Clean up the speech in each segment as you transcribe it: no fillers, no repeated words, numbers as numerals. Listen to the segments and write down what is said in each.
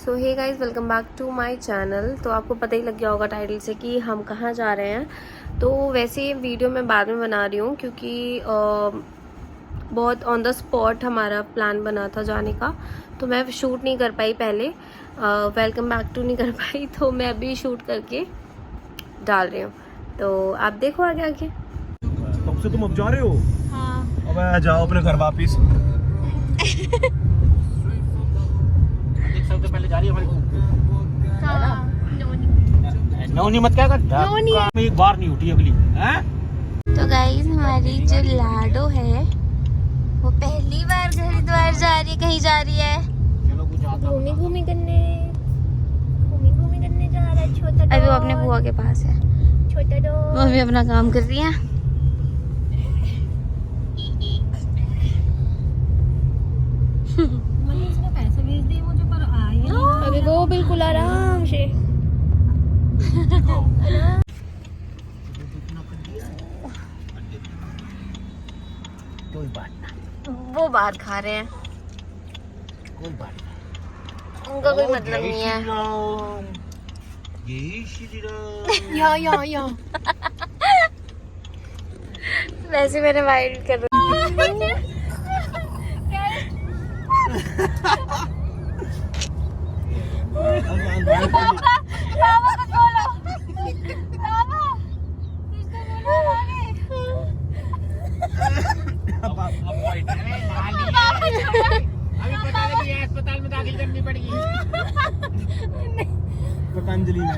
So hey guys, welcome back to my channel. तो आपको पता ही लग गया होगा टाइटल से कि हम कहाँ जा रहे हैं। तो वैसे ये वीडियो मैं बाद में बना रही हूँ क्योंकि बहुत ऑन द स्पॉट हमारा प्लान बना था जाने का, तो मैं शूट नहीं कर पाई पहले, वेलकम बैक टू नहीं कर पाई, तो मैं अभी शूट करके डाल रही हूँ। तो आप देखो आगे आगे। कब से तुम अब जा रहे हो? हाँ। अब जाओ अपने घर वापिस। सबसे पहले जा रही है हमारी नौनी मत क्या कर, एक बार नहीं उठी अगली है? तो गाइस हमारी जो लाडो है वो पहली बार हरिद्वार जा रही है। कहीं जा रही है? घूमी करने जा रहा है छोटा। अभी वो अपने बुआ के पास है। छोटा डो वो अभी अपना काम कर रही है। पैसे भेज दिए मुझे पर आई अभी वो बिल्कुल आराम से कोई बात नहीं, वो बाहर खा रहे हैं, कोई बात नहीं, उनका कोई मतलब नहीं है। जय श्री राम। या वैसे मैंने वाइड कर अस्पताल में दाखिल करनी पड़ेगी पतंजलि में।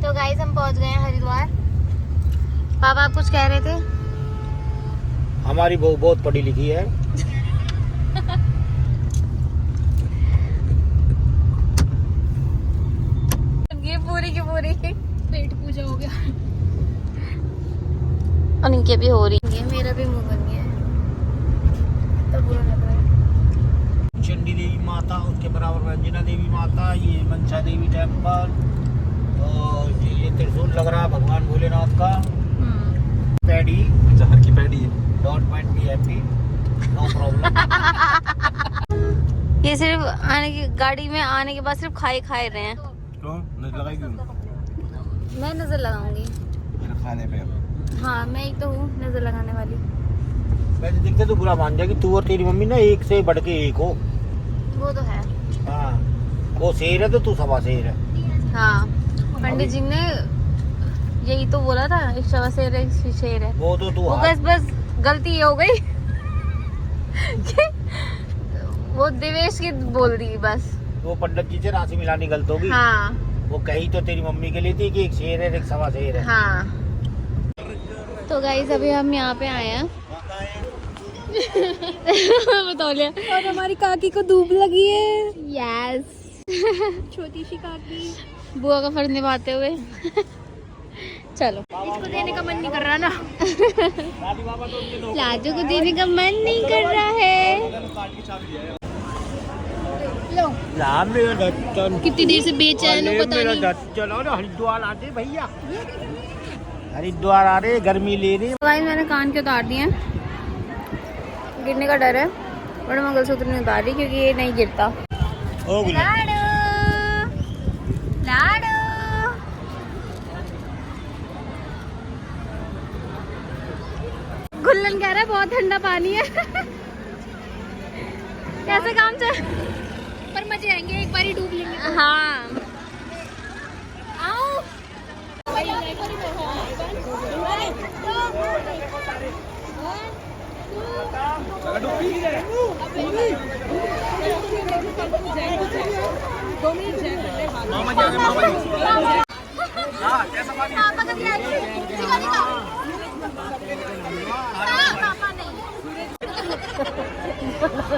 तो गाइस हम पहुंच गए हैं हरिद्वार। पापा आप कुछ कह रहे थे? हमारी बहू बहुत पढ़ी लिखी है। ये पूरी की पूरी पेट पूजा हो गया और इनके भी हो रही है। मेरा भी मुंह बन गया है, तो बुरा लग रहा है। चंडी देवी माता, उसके बराबर में अंजना देवी माता, ये मनसा देवी टेम्पल, और ये त्रिशूल लग रहा है भगवान भोलेनाथ का। पैडी जहर की पैडी है। Don't mind me happy, no problem. ये सिर्फ आने की गाड़ी में आने के बाद सिर्फ खाए रहे हैं। क्यों नजर लगाई? क्यों मैं नजर लगाऊंगी मेरे खाने पे? हाँ, मैं ही तो हूँ नजर लगाने वाली। वैसे दिखते तो बुरा मान जाएगी, तू और तेरी मम्मी ना एक से बढ़ के एक हो। वो तो है। हाँ, वो शेर है तो तू सवा शेर है। हाँ, पंडित जी ने यही तो बोला था, एक सवा शेर है, एक शेर है। वो तो तू वो बस गलती ये हो गई कि वो दिवेश की बोल दी बस। वो पंडित जी से राशि मिलानी गलत होगी। हाँ वो कही तो तेरी मम्मी के लिए थी कि एक शेर है एक सवा शेर है। हाँ। तो गाइस अभी हम यहाँ पे आए हैं बता लिया। और हमारी काकी को धूप लगी है। यस छोटी सी काकी बुआ का फर्ज निभाते हुए चलो। इसको देने का मन नहीं कर रहा ना। लाजू को देने का मन नहीं कर रहा है। कितनी देर से बेचैन हूँ पता नहीं। चलो ना हरिद्वार आते भैया, हरिद्वार आ रहे, गर्मी ले रही। गाइस मैंने कान के उतार दिए हैं, गिरने का डर है, बड़ा मंगलसूत्र नहीं उतार रही क्योंकि ये नहीं गिरता। लाडो लाडो गुल्लन कह रहा है बहुत ठंडा पानी है कैसे काम चल, पर मजे आएंगे, एक बार ही डूब लेंगे। हाँ आओ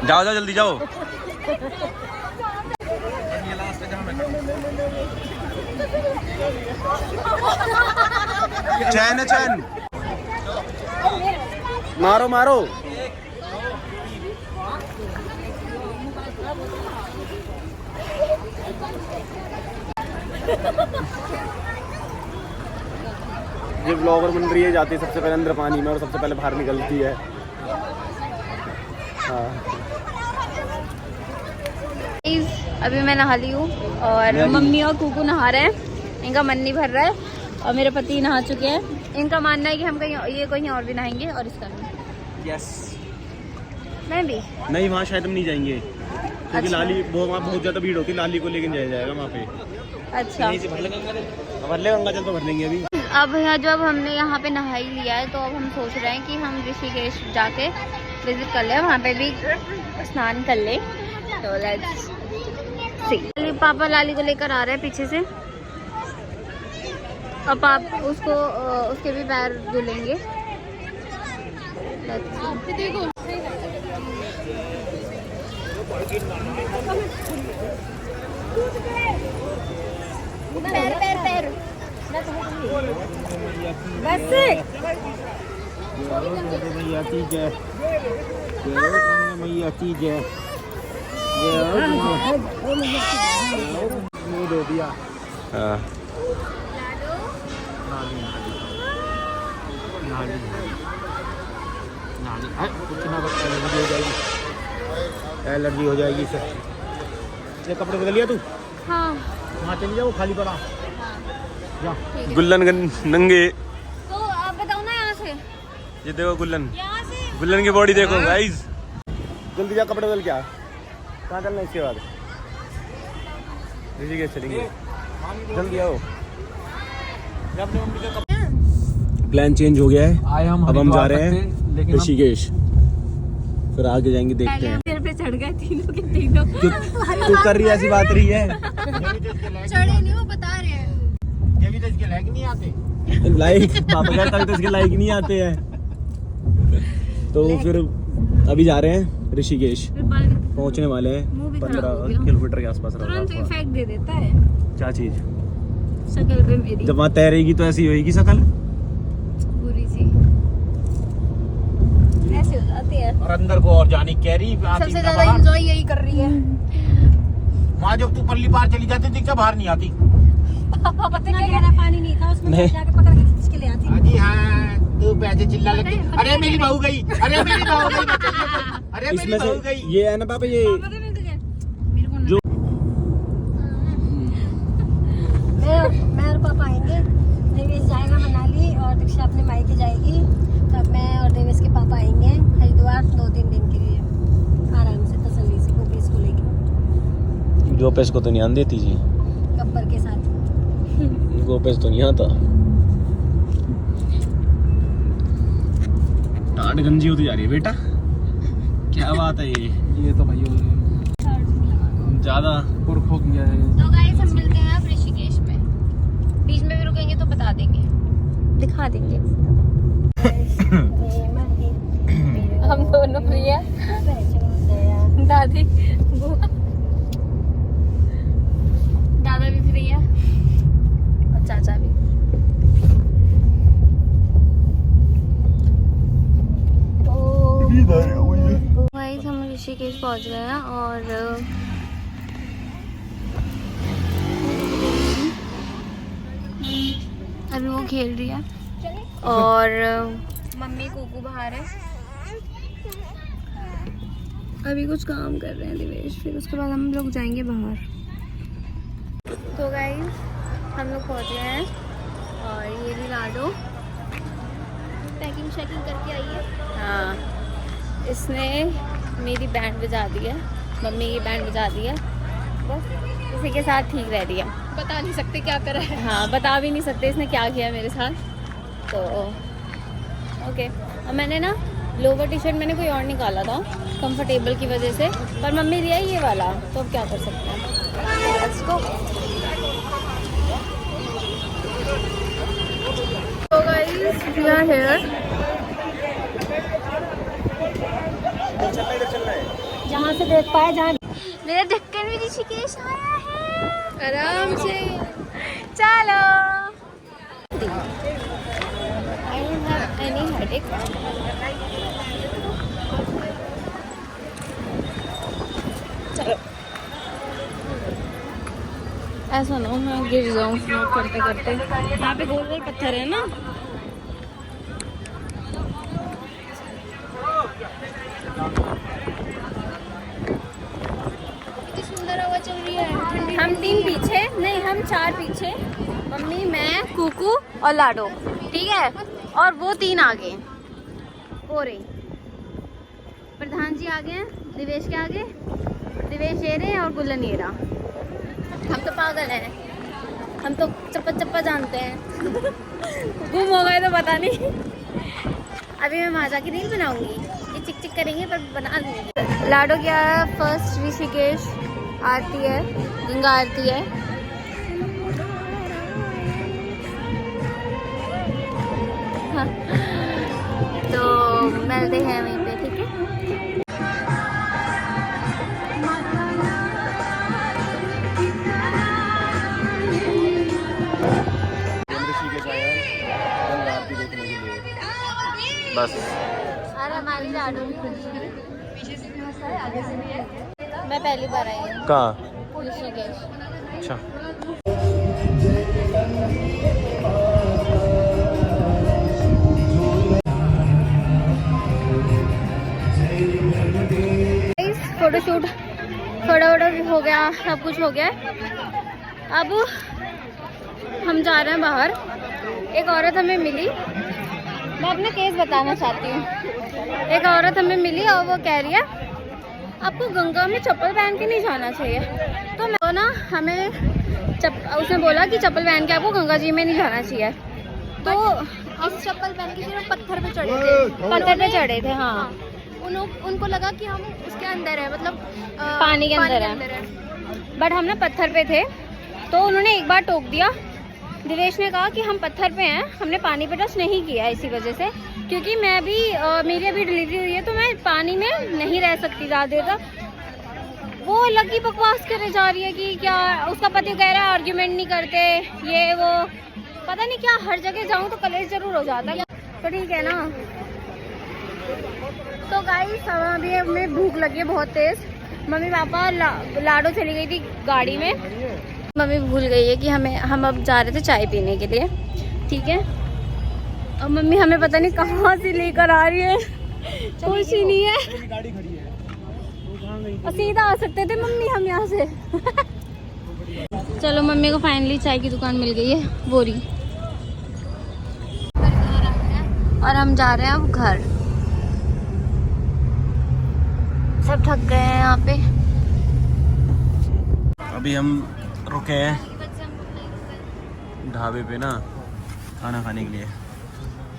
जाओ जाओ जल्दी जाओ। चैन है चैन, मारो मारो। ये ब्लॉगर बन रही है, जाती है सबसे पहले अंदर पानी में और सबसे पहले बाहर निकलती है। हाँ अभी मैं नहा ली हूँ और मम्मी और कुकू नहा रहे हैं, इनका मन नहीं भर रहा है और मेरे पति नहा चुके हैं। इनका मानना है कि हम कहीं और भी नहाएंगे और इसका भी। यस। मैं भी नहीं, वहाँ शायद हम नहीं जाएंगे क्योंकि अच्छा। लाली वहाँ बहुत ज़्यादा भीड़ होती है, लाली को लेकर जाया जाएगा वहाँ पे। अच्छा। भर ले गंगा जल तो भर लेंगे अभी। अब जब हमने यहाँ पे नहा ही लिया है तो अब हम सोच रहे हैं कि हम ऋषिकेश जाके विजिट कर ले, वहाँ पे भी स्नान कर ले। तो लेट्स सी। पापा लाली को लेकर आ रहे हैं पीछे से, अब आप उसको उसके भी पैर धुलेंगे। देखो पैर पैर पैर बस मैया की जय, मैया की जय। दे दिया। हाँ एलर्जी हो जाएगी इससे। ये कपड़े बदल लिया तू? हाँ वहाँ चली जाओ, खाली पड़ा। जा। गुल्लन नंगे। तो आप बताओ ना यहाँ से, ये देखो गुल्लन, यहाँ से गुल्लन की बॉडी देखो गाइस। जल्दी जा, कपड़े बदल क्या। कहाँ चलना है इसके बाद? ऋषिकेश चलेंगे, जल्दी आओ। प्लान चेंज हो गया है, अब हम जा रहे हैं ऋषिकेश, फिर आगे जाएंगे, देखते हैं। सिर पे चढ़ गए तीनों के तीनों। तू कर रही है ऐसी बात रही है। चढ़े नहीं, वो बता रहे हैं। ये भी तो इसके लायक नहीं आते। लाइक पापा कहता है तो इसके लाइक नहीं आते हैं। तो फिर अभी जा रहे हैं ऋषिकेश, पहुंचने वाले हैं 15 किलोमीटर के आसपास। तुरंत इफेक्ट दे देता है क्या चीज? शक्ल पे मेरी जब वहाँ तैरेगी तो ऐसी होगी शकल, बुरी सी ऐसे हो जाती है। और अंदर को और जानी कैरी सबसे ज्यादा एंजॉय यही कर रही है। वहाँ जब तू पल्ली पार चली जाती थी, बाहर नहीं आती। पता क्या गहरा पानी नहीं था उसमें, नहीं। जाके पकड़ के खींच के ले आती। हाँ जी हाँ, तू पैसे चिल्ला लगी, अरे मेरी बहू गई, अरे मेरी बहू गई, अरे मेरी इसमें बहू से गई। ये है ना पापा, ये जो मैं और पापा आएंगे, देवेश जाएगा मनाली और दीक्षा अपने मायके जाएगी, तब मैं और देवेश के पापा आएंगे हरिद्वार 2-3 दिन के लिए, आराम से तसल्ली से गोपेश को लेके, गोपेश को तो नहीं आन देती जी, गब्बर के साथ। गोपेश तो नहीं आता। टाट गंजी होती जा रही है बेटा, क्या बात है ये तो भाई ज्यादा पुरख हो गया है। तो गाइस हम मिलते हैं अब ऋषिकेश में, बीच में भी रुकेंगे तो बता देंगे, दिखा देंगे। हम दोनों प्रिया दादी दादा भी फ्री है और चाचा भी। तो गाइस हम ऋषिकेश पहुंच गए हैं और अभी वो खेल रही है और मम्मी कुकू बाहर है, अभी कुछ काम कर रहे हैं दिवेश, फिर उसके बाद हम लोग जाएंगे बाहर। तो गाइस हम लोग पहुंच गए हैं और ये भी लाडो पैकिंग शैकिंग करके आई है। हाँ, इसने मेरी बैंड बजा दी है, मम्मी की बैंड बजा दी है, बस इसी के साथ ठीक रह रही है। बता नहीं सकते क्या कर रहा है। हाँ, बता भी नहीं सकते इसने क्या किया मेरे साथ। तो ओके, और मैंने ना लोवर टी शर्ट मैंने कोई और निकाला था कंफर्टेबल की वजह से, पर मम्मी दिया ये वाला, तो अब क्या कर सकते हैं। Let's go. तो गाइस वी आर हियर, जहाँ से देख पाए, जहाँ मेरा ढक्कन भी ऋषिकेश आया है, आराम से चलो। I don't have any headache. चलो, ऐसा ना हो मैं गिर जाऊँ फ्लोट करते करते। यहाँ पे गोल गोल पत्थर है ना, हम 4 पीछे, मम्मी, मैं, कुकू और लाडो, ठीक है। और वो 3 आगे, पूरे प्रधान जी आगे हैं, दिवेश के आगे, दिवेश ये रहे और गुल्लन ये रहा। हम तो पागल हैं, हम तो चप्पा चप्पा जानते हैं। गुम हो गए तो पता नहीं। अभी मैं माजा की रील बनाऊंगी, ये चिक चिक करेंगे पर बना लूंगी। लाडो क्या फर्स्ट ऋषिकेश आरती है, गंगा आरती है। हाँ। तो मिलते हैं वहीं पे, ठीक है। बस अरे हमारी लाडो भी मैं पहली बार आई हूँ कहाँ? ऋषिकेश। अच्छा, फोटोशूट फोटो भी हो गया, सब कुछ हो गया। अब हम जा रहे हैं बाहर। एक औरत हमें मिली, मैं अपना केस बताना चाहती हूँ। एक औरत हमें मिली और वो कह रही है आपको गंगा में चप्पल पहन के नहीं जाना चाहिए। तो मैं ना हमें उसने बोला कि चप्पल पहन के आपको गंगा जी में नहीं जाना चाहिए। तो हम चप्पल पहन के सिर्फ पत्थर पे चढ़े थे, पत्थर पे चढ़े थे। हाँ, उनको लगा कि हम उसके अंदर है, मतलब पानी के अंदर है। बट हम ना पत्थर पे थे, तो उन्होंने एक बार टोक दिया। दिवेश ने कहा कि हम पत्थर पे हैं, हमने पानी पे टच नहीं किया इसी वजह से, क्योंकि मैं भी मेरी अभी डिलीवरी हुई है, तो मैं पानी में नहीं रह सकती ज़्यादा देर तक। वो अलग ही बकवास करे जा रही है कि क्या उसका पति कह रहा है आर्ग्यूमेंट नहीं करते, ये वो पता नहीं क्या। हर जगह जाऊँ तो कलेश जरूर हो जाता है, तो ठीक है ना। तो गाइस अभी हमें भूख लगी है बहुत तेज़। मम्मी पापा लाडो चली गई थी गाड़ी में। मम्मी भूल गई है कि हम अब जा रहे थे चाय पीने के लिए, ठीक है। और मम्मी हमें पता नहीं कहाँ से लेकर आ रही है, कुछ ही नहीं है। गाड़ी खड़ी है, और सीधा आ सकते थे मम्मी हम यहाँ से। चलो मम्मी को फाइनली चाय की दुकान मिल गई है, बोरी। और हम जा रहे हैं अब घर। सब थक गए हैं यहाँ पे। अभी हम रुके हैं ढाबे पे ना खाना खाने के लिए।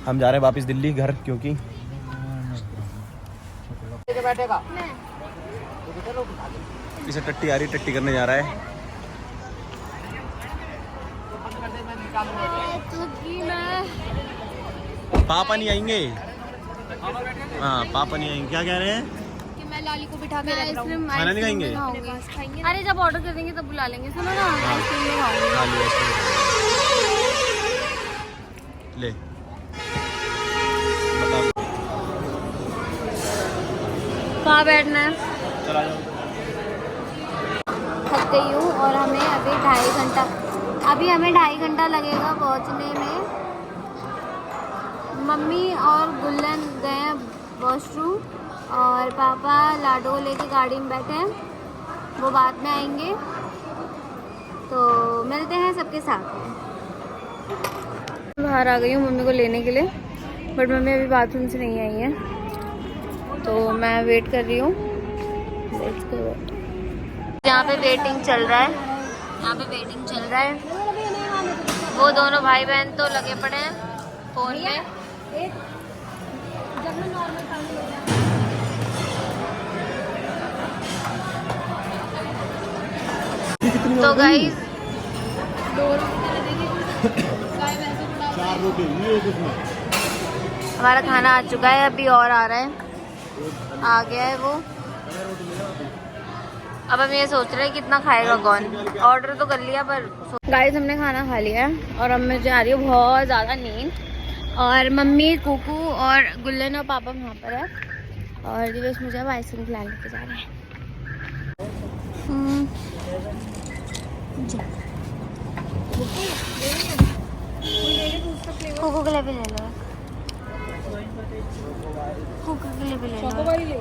हम जा रहे हैं वापस दिल्ली घर, क्योंकि इसे टट्टी आ रही, टट्टी करने जा रहा है। पापा नहीं आएंगे। हाँ पापा नहीं आएंगे। क्या कह रहे हैं? कि मैं लाली को बिठा के रख रहा हूँ। खाना नहीं खाएंगे? अरे जब ऑर्डर कर देंगे तब बुला लेंगे। सुनो ना, आइसक्रीम में खाऊंगी। खा लिया ले बता। कहाँ बैठना है? चला जाओ। थक गई हूँ और हमें अभी 2.5 घंटा लगेगा पहुँचने में। मम्मी और गुल्लन गए हैं वॉशरूम और पापा लाडो लेके गाड़ी में बैठे हैं, वो बाद में आएंगे। तो मिलते हैं सबके साथ। बाहर आ गई हूँ मम्मी को लेने के लिए, बट मम्मी अभी बाथरूम से नहीं आई है, तो मैं वेट कर रही हूँ। यहाँ पे वेटिंग चल रहा है, वो दोनों भाई बहन तो लगे पड़े हैं फोन में। तो गाइस 4 रोटी ये कितना? हमारा खाना आ चुका है, अभी और आ रहा है, आ गया है वो। अब हम ये सोच रहे हैं कितना खाएगा कौन। ऑर्डर तो कर लिया पर गाइस हमने खाना खा लिया है और अब मुझे आ रही है बहुत ज़्यादा नींद। और मम्मी, कुकू और गुल्लन और पापा वहाँ पर है और दिवेश मुझे अब आइसक्रीम खिला लेके जा रहे हैं। कोको के लिए भी ले लो, कोको के लिए भी ले लो।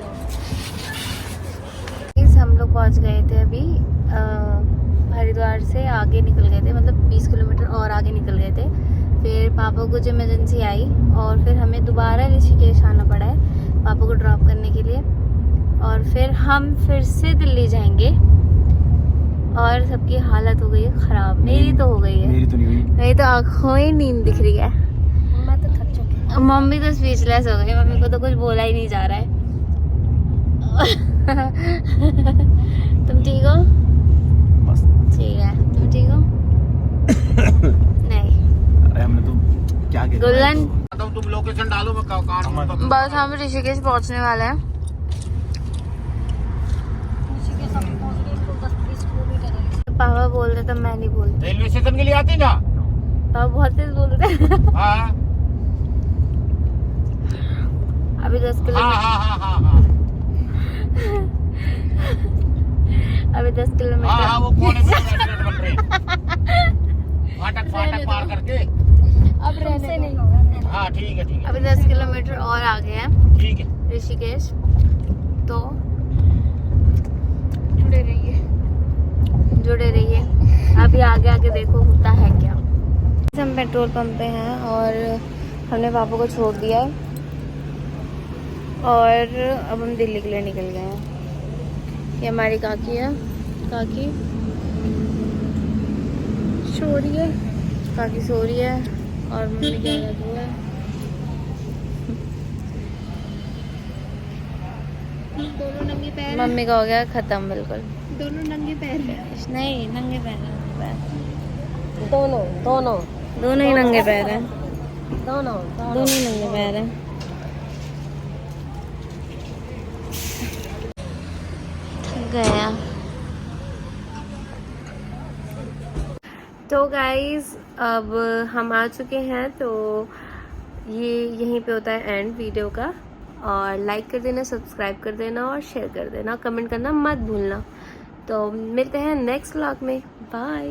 हम लोग पहुंच गए थे अभी हरिद्वार से आगे निकल गए थे, मतलब 20 किलोमीटर और आगे निकल गए थे। फिर पापा को कुछ इमरजेंसी आई और फिर हमें दोबारा ऋषिकेश आना पड़ा है पापा को ड्रॉप करने के लिए। और फिर हम फिर से दिल्ली जाएंगे और सबकी हालत हो गई है ख़राब। मेरी तो हो गई है, मेरी तो नहीं हुई। मेरी तो आँखों ही नींद दिख रही है। मैं तो थक चुकी हूँ। मम्मी तो स्पीचलेस हो गई, मम्मी को तो कुछ बोला ही नहीं जा रहा है। तुम ठीक हो? बस ठीक है, तुम ठीक हो? नहीं। अरे हमने तो क्या किया गुल्लन, तुम लोकेशन डालो, मैं कहाँ बस हम ऋषिकेश पहुंचने वाले हैं। ऋषिकेश अभी पहुँच गए, तो 10-20 किलोमीटर है। पापा बोल रहे थे, मैं नहीं बोलती। रेलवे स्टेशन के लिए आती ना? पापा बहुत तेज बोल रहे थे। हाँ अभी 10 हाँ किलोमीटर, हाँ हाँ हाँ हाँ अभी 10 हाँ किलोमीटर। हाँ, वो कोने पे रेस्टोरेंट बन रहे हैं। फाटक पार करके। अब तुमसे नहीं होगा। हाँ ठीक है ठीक है अभी 10 किलोमीटर और आगे हैं ठीक है। ऋषिकेश, तो जुड़े रहिए। अभी आगे आगे देखो होता है क्या। हम पेट्रोल पंप पे हैं और हमने पापा को छोड़ दिया है और अब हम दिल्ली के लिए निकल गए हैं। ये हमारी काकी है, काकी सो रही है, काकी सो रही है और मम्मी क्या कर रही है। दोनों नंगे पैर, मम्मी का हो गया ख़त्म बिल्कुल। दोनों नंगे पैर हैं। नहीं, नंगे पैर हैं। दोनों ही नंगे पैर हैं। दोनों दोनों ही नंगे पैर हैं। गया। तो गाइस अब हम आ चुके हैं, तो ये यहीं पे होता है एंड वीडियो का। और लाइक कर देना, सब्सक्राइब कर देना और शेयर कर देना, कमेंट करना मत भूलना। तो मिलते हैं नेक्स्ट व्लॉग में। बाय।